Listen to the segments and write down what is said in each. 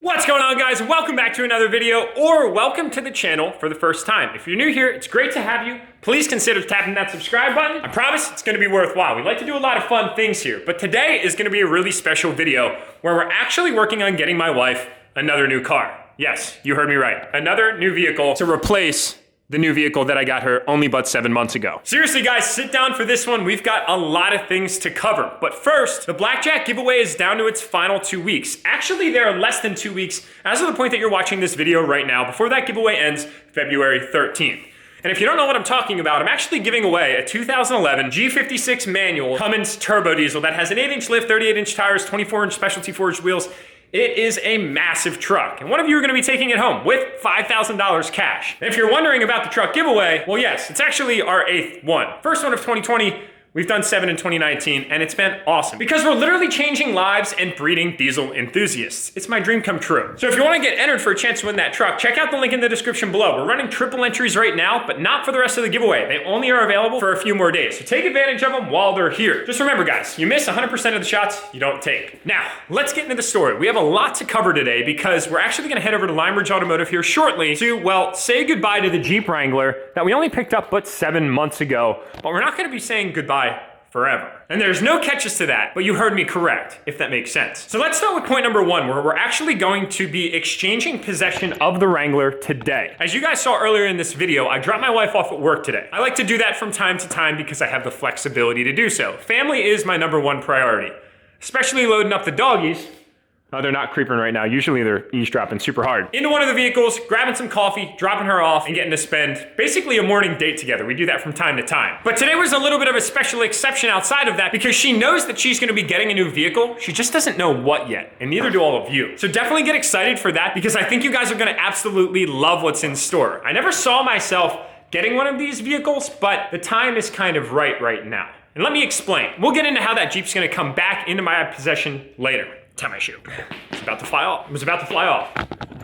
What's going on, guys? Welcome back to another video, or welcome to the channel for the first time. If you're new here, it's great to have you. Please consider tapping that subscribe button. I promise it's gonna be worthwhile. We like to do a lot of fun things here, but today is gonna be a really special video where we're actually working on getting my wife another new car. Yes, you heard me right. Another new vehicle to replace the new vehicle that I got her only but 7 months ago. Seriously, guys, sit down for this one. We've got a lot of things to cover. But first, the blackjack giveaway is down to its final 2 weeks. Actually, there are less than 2 weeks as of the point that you're watching this video right now, before that giveaway ends February 13th. And if you don't know what I'm talking about, I'm actually giving away a 2011 G56 manual Cummins turbo diesel that has an 8-inch lift, 38-inch tires, 24-inch specialty forged wheels. It is a massive truck, and one of you are gonna be taking it home with $5,000 cash. And if you're wondering about the truck giveaway, well, yes, it's actually our 8th one. First one of 2020, we've done 7 in 2019, and it's been awesome because we're literally changing lives and breeding diesel enthusiasts. It's my dream come true. So if you wanna get entered for a chance to win that truck, check out the link in the description below. We're running triple entries right now, but not for the rest of the giveaway. They only are available for a few more days, so take advantage of them while they're here. Just remember, guys, you miss 100% of the shots you don't take. Now, let's get into the story. We have a lot to cover today because we're actually gonna head over to Lime Ridge Automotive here shortly to, well, say goodbye to the Jeep Wrangler that we only picked up but 7 months ago, but we're not gonna be saying goodbye forever. And there's no catches to that, but you heard me correct, if that makes sense. So let's start with point number 1, where we're actually going to be exchanging possession of the Wrangler today. As you guys saw earlier in this video, I dropped my wife off at work today. I like to do that from time to time because I have the flexibility to do so. Family is my #1 priority, especially loading up the doggies. Oh, they're not creeping right now. Usually they're eavesdropping super hard. Into one of the vehicles, grabbing some coffee, dropping her off, and getting to spend basically a morning date together. We do that from time to time. But today was a little bit of a special exception outside of that because she knows that she's gonna be getting a new vehicle. She just doesn't know what yet, and neither do all of you. So definitely get excited for that because I think you guys are gonna absolutely love what's in store. I never saw myself getting one of these vehicles, but the time is kind of right now. And let me explain. We'll get into how that Jeep's gonna come back into my possession later. Tie my shoe. It's about to fly off. It was about to fly off.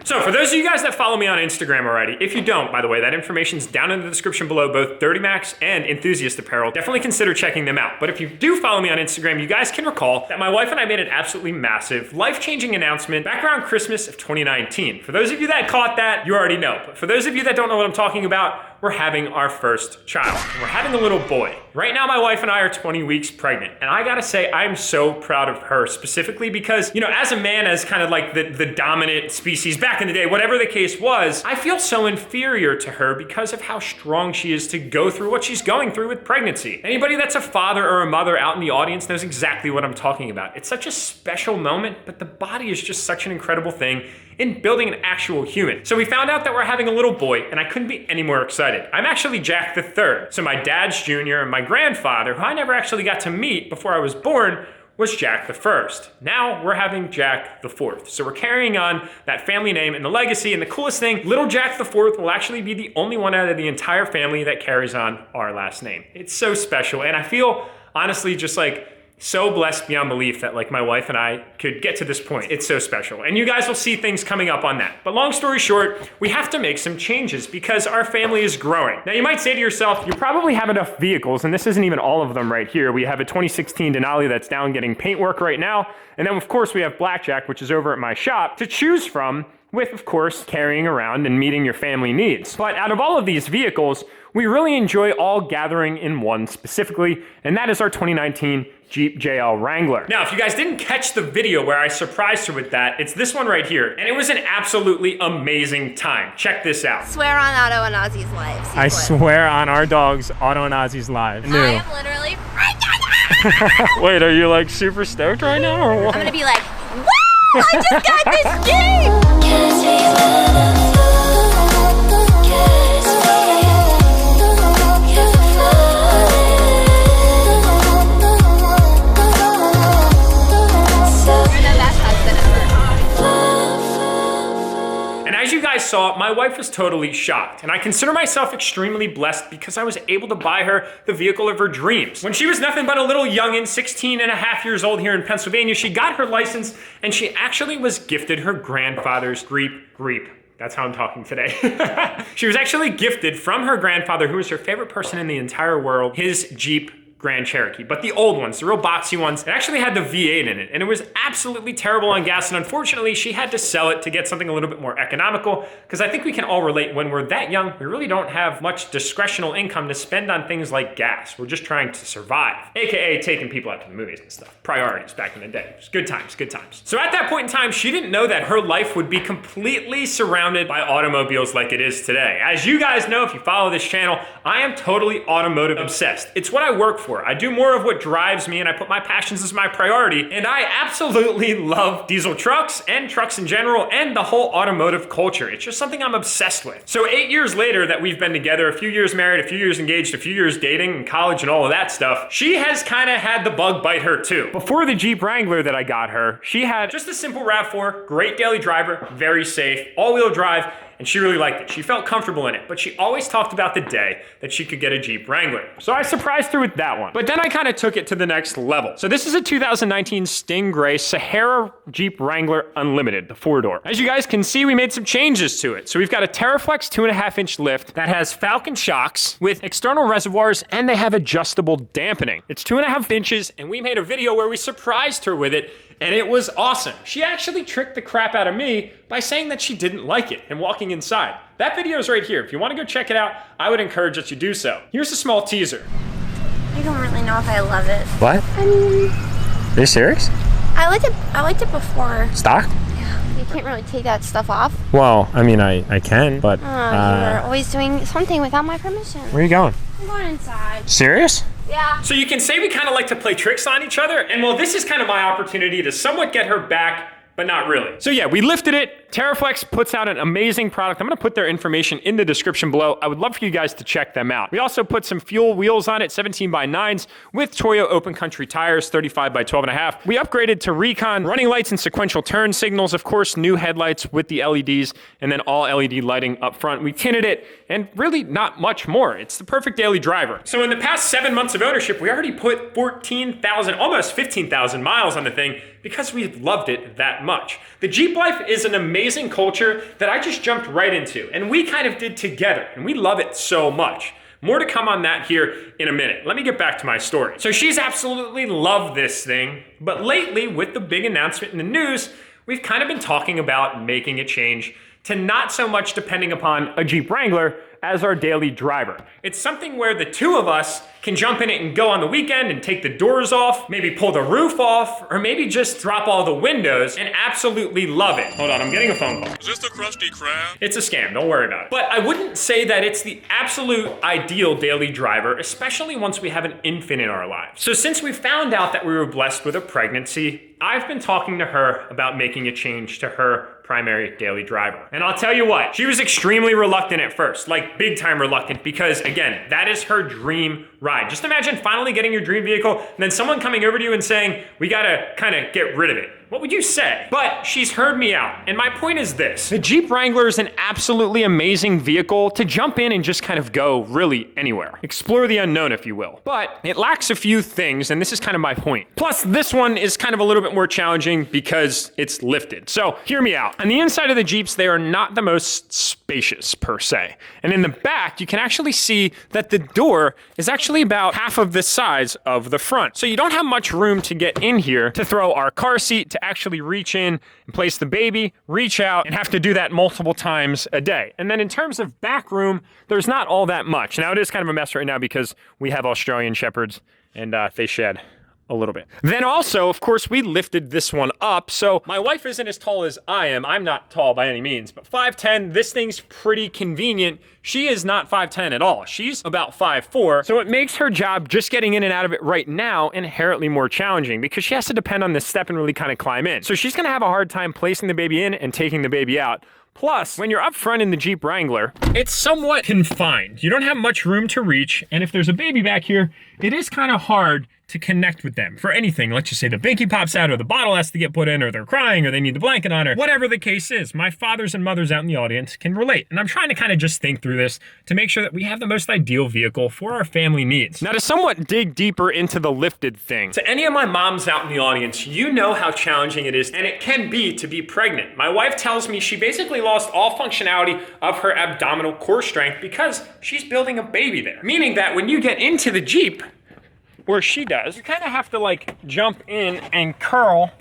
So for those of you guys that follow me on Instagram already, if you don't, by the way, that information's down in the description below, both DURTYMAX and Enthusiast Apparel. Definitely consider checking them out. But if you do follow me on Instagram, you guys can recall that my wife and I made an absolutely massive, life-changing announcement back around Christmas of 2019. For those of you that caught that, you already know. But for those of you that don't know what I'm talking about, we're having our first child. We're having a little boy. Right now, my wife and I are 20 weeks pregnant. And I gotta say, I'm so proud of her specifically because, you know, as a man, as kind of like the dominant species back in the day, whatever the case was, I feel so inferior to her because of how strong she is to go through what she's going through with pregnancy. Anybody that's a father or a mother out in the audience knows exactly what I'm talking about. It's such a special moment, but the body is just such an incredible thing in building an actual human. So we found out that we're having a little boy, and I couldn't be any more excited. I'm actually Jack the Third. So my dad's junior, and my grandfather, who I never actually got to meet before I was born, was Jack the First. Now we're having Jack the Fourth. So we're carrying on that family name and the legacy, and the coolest thing, little Jack the Fourth will actually be the only one out of the entire family that carries on our last name. It's so special, and I feel honestly just like so blessed beyond belief that like my wife and I could get to this point. It's so special. And you guys will see things coming up on that. But long story short, we have to make some changes because our family is growing. Now you might say to yourself, you probably have enough vehicles, and this isn't even all of them right here. We have a 2016 Denali that's down getting paint work right now. And then of course we have Blackjack, which is over at my shop, to choose from, with of course carrying around and meeting your family needs. But out of all of these vehicles, we really enjoy all gathering in one specifically, and that is our 2019 Jeep JL Wrangler. Now, if you guys didn't catch the video where I surprised her with that, it's this one right here, and it was an absolutely amazing time. Check this out. Swear on Otto and Ozzy's lives. I swear on our dogs, Otto and Ozzy's lives. I am literally Wait, are you like super stoked right now or what? I'm gonna be like, wow, I just got this Jeep! As you guys saw, my wife was totally shocked, and I consider myself extremely blessed because I was able to buy her the vehicle of her dreams. When she was nothing but a little youngin', 16 and a half years old here in Pennsylvania, she got her license, and she actually was gifted her grandfather's Greep. That's how I'm talking today. She was actually gifted from her grandfather, who was her favorite person in the entire world, his Jeep Grand Cherokee, but the old ones, the real boxy ones. It actually had the V8 in it, and it was absolutely terrible on gas, and unfortunately, she had to sell it to get something a little bit more economical, because I think we can all relate when we're that young, we really don't have much discretional income to spend on things like gas. We're just trying to survive, AKA taking people out to the movies and stuff. Priorities back in the day. It was good times, good times. So at that point in time, she didn't know that her life would be completely surrounded by automobiles like it is today. As you guys know, if you follow this channel, I am totally automotive obsessed. It's what I work for. I do more of what drives me, and I put my passions as my priority, and I absolutely love diesel trucks and trucks in general and the whole automotive culture. It's just something I'm obsessed with. So 8 years later that we've been together, a few years married, a few years engaged, a few years dating in college and all of that stuff, she has kind of had the bug bite her too. Before the Jeep Wrangler that I got her, she had just a simple RAV4, great daily driver, very safe, all-wheel drive, and she really liked it. She felt comfortable in it, but she always talked about the day that she could get a Jeep Wrangler. So I surprised her with that one. But then I kind of took it to the next level. So this is a 2019 Stingray Sahara Jeep Wrangler Unlimited, the 4-door. As you guys can see, we made some changes to it. So we've got a TerraFlex 2.5-inch lift that has Falcon shocks with external reservoirs, and they have adjustable dampening. It's 2.5 inches, and we made a video where we surprised her with it, and it was awesome. She actually tricked the crap out of me by saying that she didn't like it and walking inside. That video is right here. If you want to go check it out, I would encourage that you do so. Here's a small teaser. I don't really know if I love it. What? I mean, Are you serious? I liked it before. Stock? You can't really take that stuff off. Well, I mean, I can, but... You were always doing something without my permission. Where are you going? I'm going inside. Serious? Yeah. So you can say we kind of like to play tricks on each other, and well, this is kind of my opportunity to somewhat get her back, but not really. So yeah, we lifted it. TerraFlex puts out an amazing product. I'm gonna put their information in the description below. I would love for you guys to check them out. We also put some fuel wheels on it, 17x9s with Toyo Open Country tires, 35x12.5. We upgraded to Recon running lights and sequential turn signals, of course, new headlights with the LEDs, and then all LED lighting up front. We tinted it, and really not much more. It's the perfect daily driver. So in the past 7 months of ownership, we already put 14,000, almost 15,000 miles on the thing because we've loved it that much. The Jeep life is an amazing culture that I just jumped right into, and we kind of did together, and we love it so much. More to come on that here in a minute. Let me get back to my story. So she's absolutely loved this thing, but lately with the big announcement in the news, we've kind of been talking about making a change to not so much depending upon a Jeep Wrangler as our daily driver. It's something where the two of us can jump in it and go on the weekend and take the doors off, maybe pull the roof off, or maybe just drop all the windows and absolutely love it. Hold on, I'm getting a phone call. Is this the Krusty Krab? It's a scam, don't worry about it. But I wouldn't say that it's the absolute ideal daily driver, especially once we have an infant in our lives. So since we found out that we were blessed with a pregnancy, I've been talking to her about making a change to her primary daily driver. And I'll tell you what, she was extremely reluctant at first, like big time reluctant, because again, that is her dream ride. Just imagine finally getting your dream vehicle and then someone coming over to you and saying, we gotta kind of get rid of it. What would you say? But she's heard me out, and my point is this. The Jeep Wrangler is an absolutely amazing vehicle to jump in and just kind of go really anywhere. Explore the unknown, if you will. But it lacks a few things, and this is kind of my point. Plus, this one is kind of a little bit more challenging because it's lifted. So hear me out. On the inside of the Jeeps, they are not the most spacious per se. And in the back, you can actually see that the door is actually about half of the size of the front. So you don't have much room to get in here to throw our car seat, to actually reach in and place the baby, reach out, and have to do that multiple times a day. And then in terms of back room, there's not all that much. Now it is kind of a mess right now because we have Australian Shepherds and they shed a little bit. Then also, of course, we lifted this one up. So my wife isn't as tall as I am. I'm not tall by any means, but 5'10", this thing's pretty convenient. She is not 5'10" at all. She's about 5'4". So it makes her job just getting in and out of it right now inherently more challenging because she has to depend on this step and really kind of climb in. So she's gonna have a hard time placing the baby in and taking the baby out. Plus, when you're up front in the Jeep Wrangler, it's somewhat confined. You don't have much room to reach, and if there's a baby back here, it is kind of hard to connect with them for anything. Let's just say the binky pops out, or the bottle has to get put in, or they're crying, or they need the blanket on her. Whatever the case is, my fathers and mothers out in the audience can relate, and I'm trying to kind of just think through this to make sure that we have the most ideal vehicle for our family needs. Now, to somewhat dig deeper into the lifted thing, to any of my moms out in the audience, you know how challenging it is, and it can be to be pregnant. My wife tells me she basically lost all functionality of her abdominal core strength because she's building a baby there. Meaning that when you get into the Jeep, where she does. You kind of have to like jump in and curl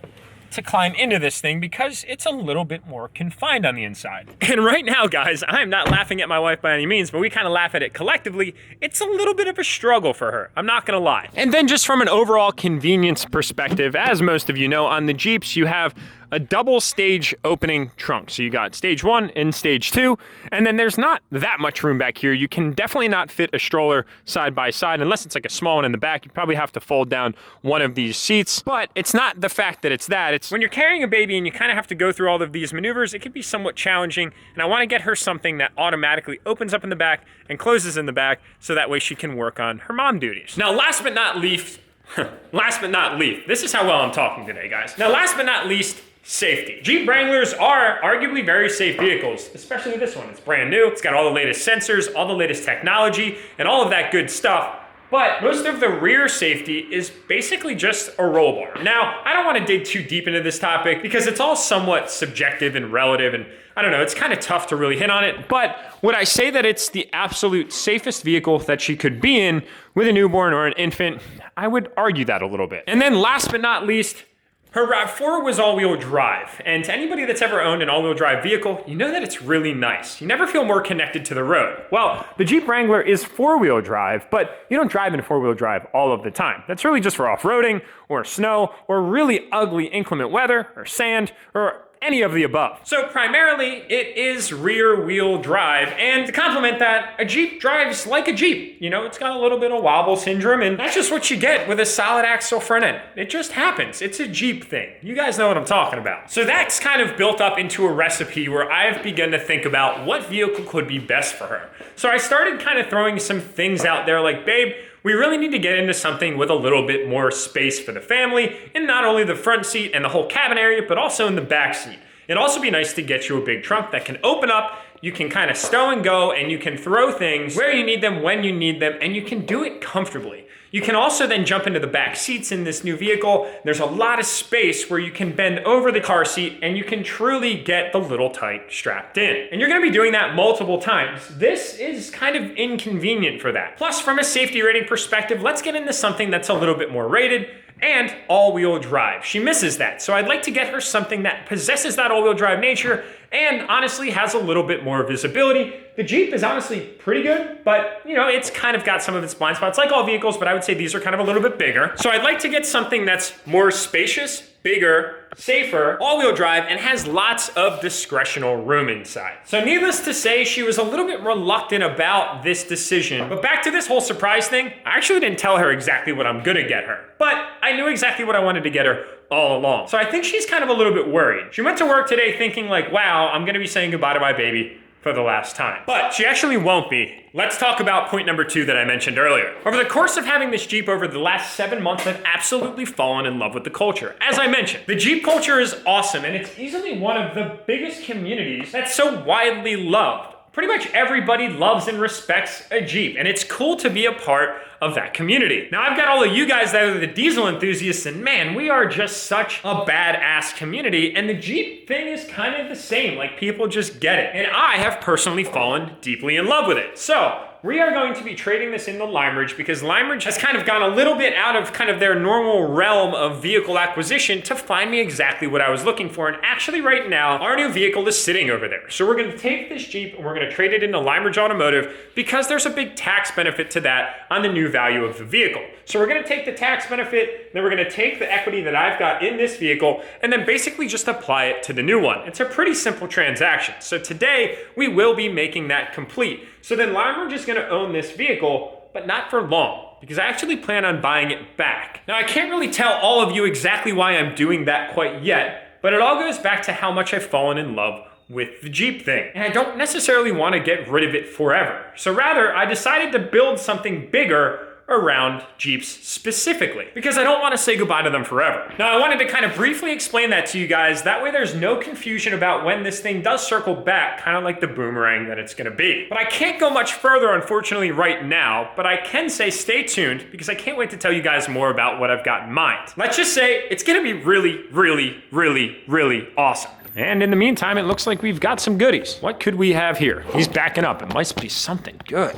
to climb into this thing because it's a little bit more confined on the inside. And right now, guys, I'm not laughing at my wife by any means, but we kind of laugh at it collectively. It's a little bit of a struggle for her, I'm not gonna lie. And then just from an overall convenience perspective, as most of you know, on the Jeeps, you have a double stage opening trunk. So you got stage 1 and stage 2, and then there's not that much room back here. You can definitely not fit a stroller side by side, unless it's like a small one in the back. You probably have to fold down one of these seats, but it's not the fact that it's that. It's when you're carrying a baby and you kind of have to go through all of these maneuvers, it can be somewhat challenging, and I want to get her something that automatically opens up in the back and closes in the back, so that way she can work on her mom duties. Now, last but not least, this is how well I'm talking today, guys. Now, last but not least, safety. Jeep Wranglers are arguably very safe vehicles, especially this one. It's brand new. It's got all the latest sensors, all the latest technology, and all of that good stuff. But most of the rear safety is basically just a roll bar. Now, I don't want to dig too deep into this topic because it's all somewhat subjective and relative, and I don't know, it's kind of tough to really hit on it. But would I say that it's the absolute safest vehicle that she could be in with a newborn or an infant? I would argue that a little bit. And then last but not least, her RAV4 was all-wheel drive, and to anybody that's ever owned an all-wheel drive vehicle, you know that it's really nice. You never feel more connected to the road. Well, the Jeep Wrangler is four-wheel drive, but you don't drive in four-wheel drive all of the time. That's really just for off-roading, or snow, or really ugly inclement weather, or sand, or any of the above. So primarily, it is rear-wheel drive, and to complement that, a Jeep drives like a Jeep. You know, it's got a little bit of wobble syndrome, and that's just what you get with a solid axle front end. It just happens. It's a Jeep thing. You guys know what I'm talking about. So that's kind of built up into a recipe where I've begun to think about what vehicle could be best for her. So I started kind of throwing some things out there like, babe, we really need to get into something with a little bit more space for the family, in not only the front seat and the whole cabin area, but also in the back seat. It'd also be nice to get you a big trunk that can open up, you can kind of stow and go, and you can throw things where you need them, when you need them, and you can do it comfortably. You can also then jump into the back seats in this new vehicle. There's a lot of space where you can bend over the car seat and you can truly get the little tyke strapped in. And you're gonna be doing that multiple times. This is kind of inconvenient for that. Plus, from a safety rating perspective, let's get into something that's a little bit more rated and all-wheel drive. She misses that, so I'd like to get her something that possesses that all-wheel drive nature and honestly has a little bit more visibility. The Jeep is honestly pretty good, but you know, it's kind of got some of its blind spots like all vehicles, but I would say these are kind of a little bit bigger. So I'd like to get something that's more spacious, bigger, safer, all-wheel drive, and has lots of discretional room inside. So needless to say, she was a little bit reluctant about this decision. But back to this whole surprise thing, I actually didn't tell her exactly what I'm gonna get her, but I knew exactly what I wanted to get her all along. So I think she's kind of a little bit worried. She went to work today thinking like, wow, I'm gonna be saying goodbye to my baby for the last time. But she actually won't be. Let's talk about point number 2 that I mentioned earlier. Over the course of having this Jeep over the last 7 months, I've absolutely fallen in love with the culture. As I mentioned, the Jeep culture is awesome, and it's easily one of the biggest communities that's so widely loved. Pretty much everybody loves and respects a Jeep, and it's cool to be a part of that community. Now, I've got all of you guys that are the diesel enthusiasts, and man, we are just such a badass community, and the Jeep thing is kind of the same. Like, people just get it, and I have personally fallen deeply in love with it. So we are going to be trading this into Lime Ridge because Lime Ridge has kind of gone a little bit out of kind of their normal realm of vehicle acquisition to find me exactly what I was looking for. And actually right now, our new vehicle is sitting over there. So we're gonna take this Jeep and we're gonna trade it into Lime Ridge Automotive because there's a big tax benefit to that on the new value of the vehicle. So we're gonna take the tax benefit, then we're gonna take the equity that I've got in this vehicle and then basically just apply it to the new one. It's a pretty simple transaction. So today we will be making that complete. So then Lime Ridge is gonna own this vehicle, but not for long, because I actually plan on buying it back. Now, I can't really tell all of you exactly why I'm doing that quite yet, but it all goes back to how much I've fallen in love with the Jeep thing. And I don't necessarily want to get rid of it forever. So rather, I decided to build something bigger around Jeeps specifically, because I don't want to say goodbye to them forever. Now, I wanted to kind of briefly explain that to you guys. That way there's no confusion about when this thing does circle back, kind of like the boomerang that it's going to be. But I can't go much further, unfortunately, right now, but I can say stay tuned because I can't wait to tell you guys more about what I've got in mind. Let's just say it's going to be really, really, really, really awesome. And in the meantime, it looks like we've got some goodies. What could we have here? He's backing up. It must be something good.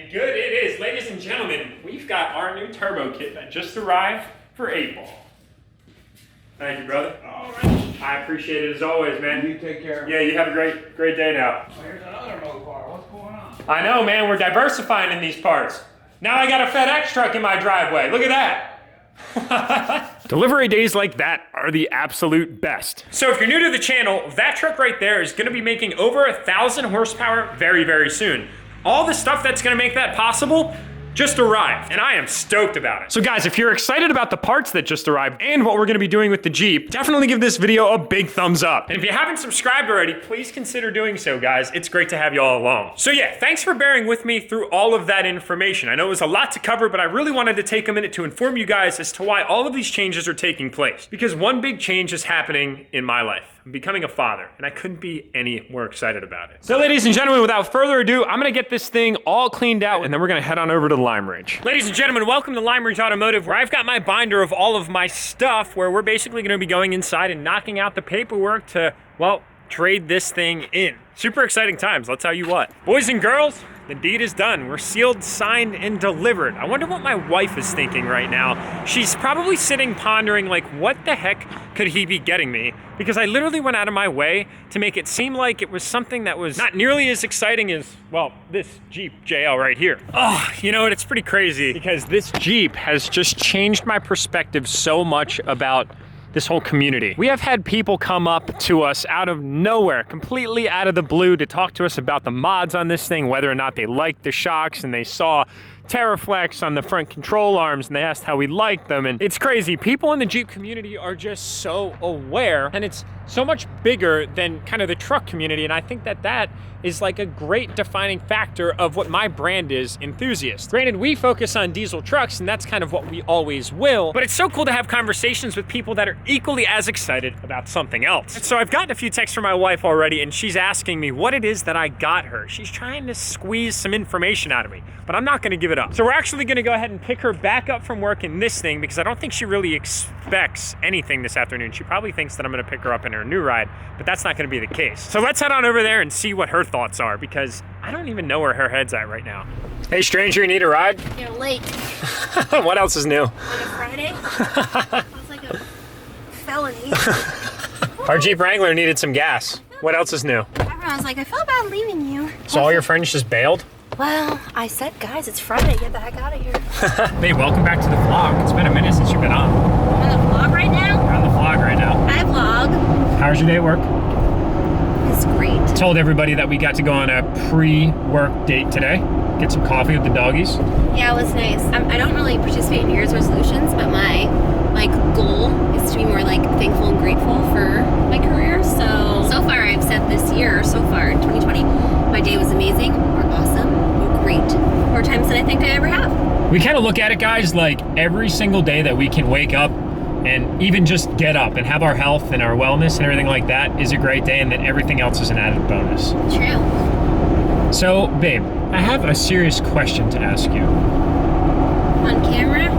And good it is. Ladies and gentlemen, we've got our new turbo kit that just arrived for 8-Ball. Thank you, brother. All right. I appreciate it as always, man. You take care. Yeah, you have a great day now. Well, here's another Mopar. What's going on? I know, man. We're diversifying in these parts. Now I got a FedEx truck in my driveway. Look at that. Delivery days like that are the absolute best. So if you're new to the channel, that truck right there is gonna be making over 1,000 horsepower very, very soon. All the stuff that's gonna make that possible just arrived, and I am stoked about it. So guys, if you're excited about the parts that just arrived and what we're gonna be doing with the Jeep, definitely give this video a big thumbs up. And if you haven't subscribed already, please consider doing so, guys. It's great to have you all along. So yeah, thanks for bearing with me through all of that information. I know it was a lot to cover, but I really wanted to take a minute to inform you guys as to why all of these changes are taking place. Because one big change is happening in my life. I'm becoming a father, and I couldn't be any more excited about it. So ladies and gentlemen, without further ado, I'm gonna get this thing all cleaned out, and then we're gonna head on over to Lime Ridge. Ladies and gentlemen, welcome to Lime Ridge Automotive, where I've got my binder of all of my stuff, where we're basically gonna be going inside and knocking out the paperwork to, well, trade this thing in. Super exciting times, I'll tell you what. Boys and girls, the deed is done. We're sealed, signed, and delivered. I wonder what my wife is thinking right now. She's probably sitting pondering like, what the heck could he be getting me? Because I literally went out of my way to make it seem like it was something that was not nearly as exciting as, well, this Jeep JL right here. Oh, you know what, it's pretty crazy because this Jeep has just changed my perspective so much about this whole community. We have had people come up to us out of nowhere, completely out of the blue, to talk to us about the mods on this thing, whether or not they liked the shocks, and they saw Terraflex on the front control arms and they asked how we liked them. And it's crazy. People in the Jeep community are just so aware, and it's so much bigger than kind of the truck community. And I think that that is like a great defining factor of what my brand is, Enthusiast. Granted, we focus on diesel trucks and that's kind of what we always will, but it's so cool to have conversations with people that are equally as excited about something else. So I've gotten a few texts from my wife already, and she's asking me what it is that I got her. She's trying to squeeze some information out of me, but I'm not gonna give it up. So we're actually gonna go ahead and pick her back up from work in this thing, because I don't think she really expects anything this afternoon. She probably thinks that I'm gonna pick her up in her new ride, but that's not gonna be the case. So let's head on over there and see what her thoughts are, because I don't even know where her head's at right now. Hey stranger, you need a ride? You're late. What else is new? On a Friday? Sounds like a felony. Our Jeep Wrangler needed some gas. What else is new? Everyone's like, I felt bad leaving you. So all your friends just bailed? Well, I said, guys, it's Friday. Get the heck out of here. Hey, welcome back to the vlog. It's been a minute since you've been on. I'm on the vlog right now? We're on the vlog right now. I vlog. How's your day at work? It's great. Told everybody that we got to go on a pre-work date today. Get some coffee with the doggies. Yeah, it was nice. I don't really participate in New Year's resolutions, but my goal is to be more thankful and grateful for my career. So far I've said this year, so far in 2020, my day was amazing, or awesome, or great. More times than I think I ever have. We kind of look at it, guys, like every single day that we can wake up and even just get up and have our health and our wellness and everything like that is a great day, and then everything else is an added bonus. True. So, babe, I have a serious question to ask you. On camera?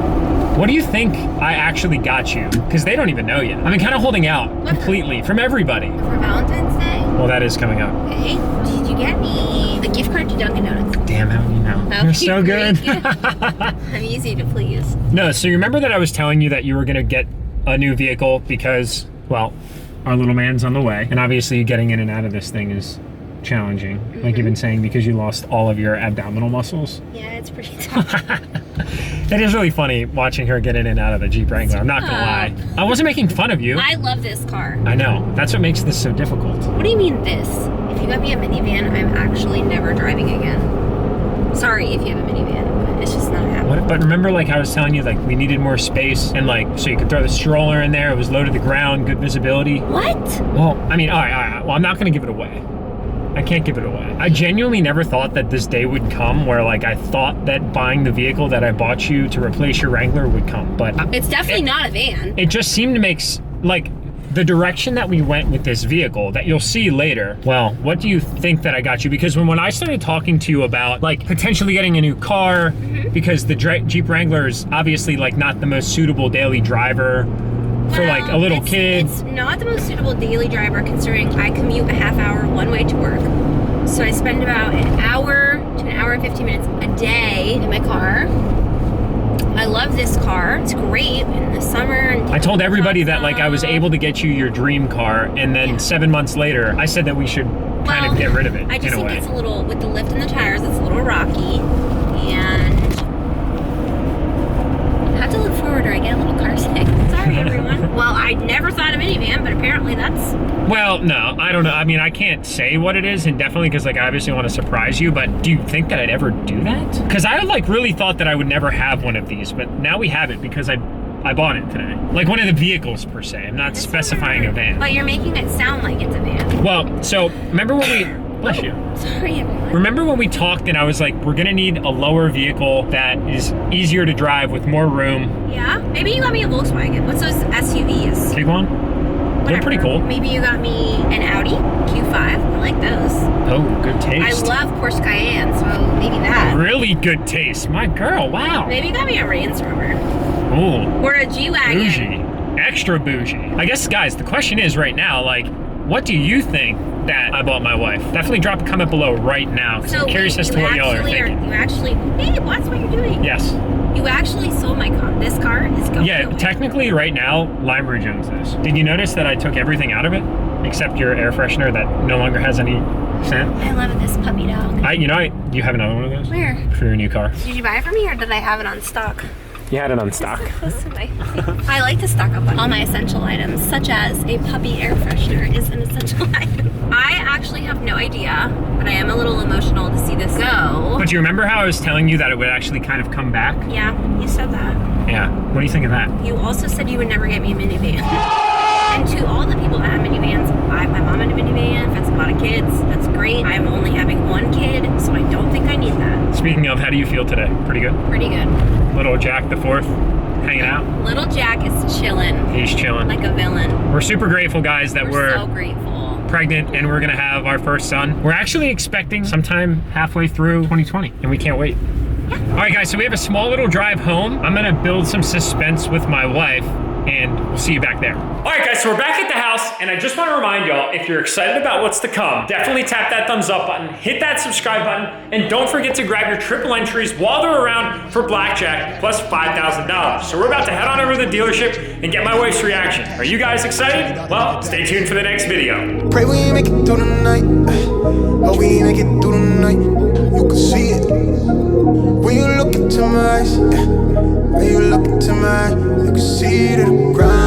What do you think I actually got you? Because they don't even know yet. I've been kind of holding out completely from everybody. For Valentine's Day? Well, that is coming up. Okay. Did you get me a gift card to Dunkin' Donuts? Damn, how do you know? You're so good. I'm easy to please. No, so you remember that I was telling you that you were gonna get a new vehicle because, well, our little man's on the way. And obviously getting in and out of this thing is challenging, like you've been saying, because you lost all of your abdominal muscles. Yeah, it's pretty tough. It is really funny watching her get in and out of the Jeep Wrangler. I'm not gonna lie. I wasn't making fun of you. I love this car. I know. That's what makes this so difficult. What do you mean this? If you got me a minivan, I'm actually never driving again. Sorry if you have a minivan, but it's just not happening. But remember, like I was telling you, like we needed more space, and like so you could throw the stroller in there. It was low to the ground, good visibility. What? Well, I mean, all right. Well, I'm not gonna give it away. I can't give it away. I genuinely never thought that this day would come where like I thought that buying the vehicle that I bought you to replace your Wrangler would come, but it's definitely not a van. It just seemed to make like the direction that we went with this vehicle that you'll see later. Well, what do you think that I got you? Because when I started talking to you about like potentially getting a new car, because the Jeep Wrangler is obviously like not the most suitable daily driver for like a little kid. It's not the most suitable daily driver considering I commute a half hour one way to work. So I spend about an hour to an hour and 15 minutes a day in my car. I love this car. It's great in the summer. And I told everybody that like I was able to get you your dream car, and then Yeah. 7 months later, I said that we should kind of get rid of it I just in a think way. it's a little, with the lift in the tires, it's a little rocky. And I have to look forward or I get a little car sick. Sorry, everyone. Well, I never thought a minivan, but apparently that's... Well, no, I don't know. I mean, I can't say what it is, and definitely because like I obviously want to surprise you, but do you think that I'd ever do that? Because I like really thought that I would never have one of these, but now we have it because I bought it today. Like one of the vehicles per se. I'm not specifying a van. But you're making it sound like it's a van. Well, so remember when we... Bless you. Sorry, everyone. Remember when we talked and I was like, we're gonna need a lower vehicle that is easier to drive with more room. Yeah? Maybe you got me a Volkswagen. What's those SUVs? Tiguan? They're Whatever. pretty cool. Maybe you got me an Audi Q5. I like those. Oh, good I taste. love Porsche Cayenne, so maybe that. Really good taste. My girl, wow. Maybe you got me a Range Rover. Ooh, Or a G-Wagon. bougie. Extra bougie. I guess, guys, the question is right now, like, what do you think that I bought my wife? Definitely drop a comment below right now, because I'm curious as to what y'all are thinking. You actually, babe, watch what you're doing. Yes. You actually sold my car. This car is going Yeah, away. technically right now, Lime Ridge owns this. Did you notice that I took everything out of it? Except your air freshener that no longer has any scent? I love this puppy dog. You have another one of those? Where? For your new car. Did you buy it for me or did I have it on stock? You had it on stock. Close to my I like to stock up on all my essential items, such as a puppy air freshener is an essential item. I actually have no idea, but I am a little emotional to see this go. But you remember how I was telling you that it would actually kind of come back? Yeah, you said that. Yeah. What do you think of that? You also said you would never get me a minivan. And to all the people that have minivans, I have my mom in a minivan, that's a lot of kids, that's great. I'm only having one kid, so I don't think I need that. Speaking of, how do you feel today? Pretty good? Pretty good. Little Jack the Fourth hanging out? Little Jack is chilling He's chilling. like a villain. We're super grateful, guys, that We're so grateful. pregnant and we're gonna have our first son. We're actually expecting sometime halfway through 2020, and we can't wait. Yeah. All right, guys, so we have a small little drive home. I'm gonna build some suspense with my wife, and we'll see you back there. All right, guys, so we're back at the house, and I just want to remind y'all, if you're excited about what's to come, definitely tap that thumbs up button, hit that subscribe button, and don't forget to grab your triple entries while they're around for blackjack plus $5,000. So we're about to head on over to the dealership and get my wife's reaction. Are you guys excited? Well, stay tuned for the next video. Pray we make it through the night. Hope we make it through the night. You can see it when you look into my eyes. When you look into my eyes, you can see it in the ground.